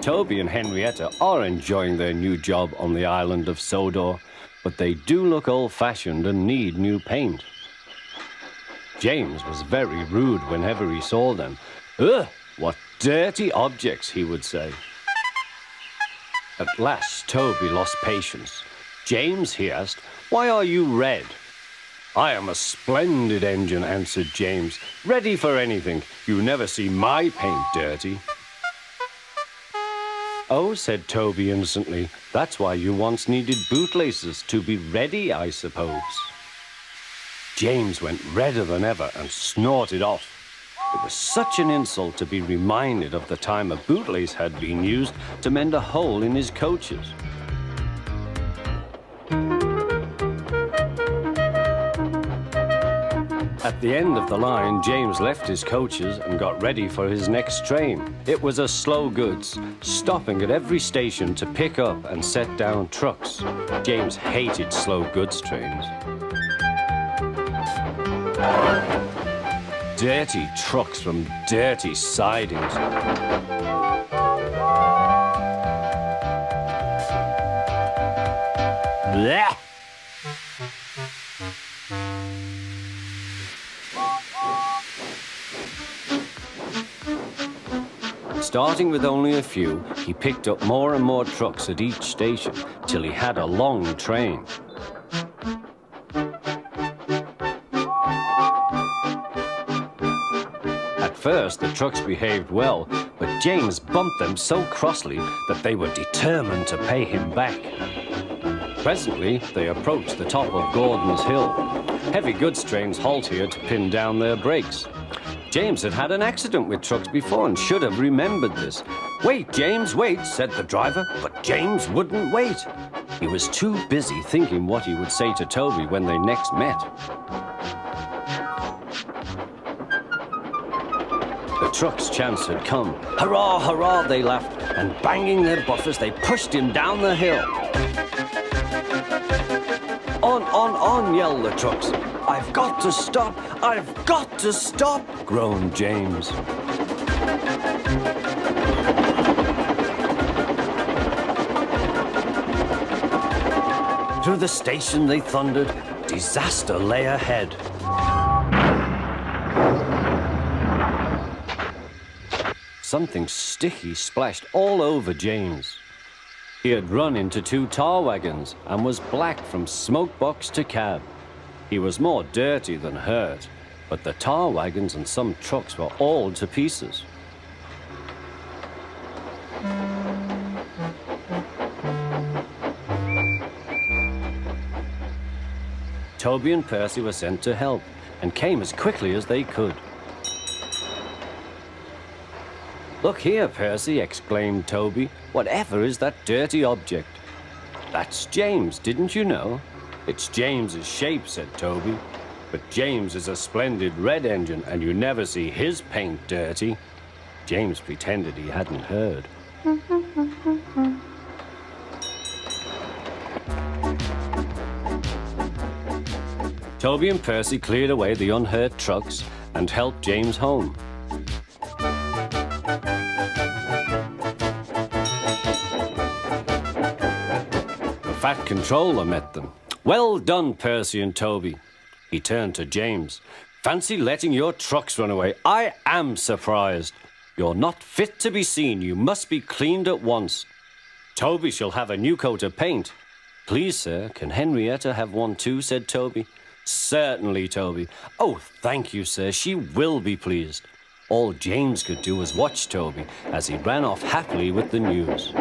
Toby and Henrietta are enjoying their new job on the island of Sodor, but they do look old-fashioned and need new paint. James was very rude whenever he saw them. Ugh, what dirty objects, he would say. At last, Toby lost patience. James, he asked, why are you red? I am a splendid engine, answered James. Ready for anything. You never see my paint dirty. Oh, said Toby innocently, that's why you once needed bootlaces, to be ready, I suppose. James went redder than ever and snorted off. It was such an insult to be reminded of the time a bootlace had been used to mend a hole in his coaches. At the end of the line, James left his coaches and got ready for his next train. It was a slow goods, stopping at every station to pick up and set down trucks. James hated slow goods trains. Dirty trucks from dirty sidings. Blech! Starting with only a few, he picked up more and more trucks at each station till he had a long train. At first, the trucks behaved well, but James bumped them so crossly that they were determined to pay him back. Presently, they approached the top of Gordon's Hill. Heavy goods trains halt here to pin down their brakes. James had had an accident with trucks before and should have remembered this. Wait, James, wait, said the driver, but James wouldn't wait. He was too busy thinking what he would say to Toby when they next met. The truck's chance had come. Hurrah, hurrah, they laughed, and banging their buffers, they pushed him down the hill. On, yelled the trucks. I've got to stop! I've got to stop! Groaned James. Through the station they thundered. Disaster lay ahead. Something sticky splashed all over James. He had run into 2 tar wagons and was black from smoke box to cab. He was more dirty than hurt, but the tar wagons and some trucks were all to pieces. Toby and Percy were sent to help and came as quickly as they could. Look here, Percy, exclaimed Toby. Whatever is that dirty object? That's James, didn't you know? It's James's shape, said Toby. But James is a splendid red engine, and you never see his paint dirty. James pretended he hadn't heard. Toby and Percy cleared away the unhurt trucks and helped James home. The fat controller met them. Well done, Percy and Toby. He turned to James. Fancy letting your trucks run away. I am surprised. You're not fit to be seen. You must be cleaned at once. Toby shall have a new coat of paint. Please, sir, can Henrietta have one too, said Toby. Certainly, Toby. Oh, thank you, sir. She will be pleased. All James could do was watch Toby as he ran off happily with the news.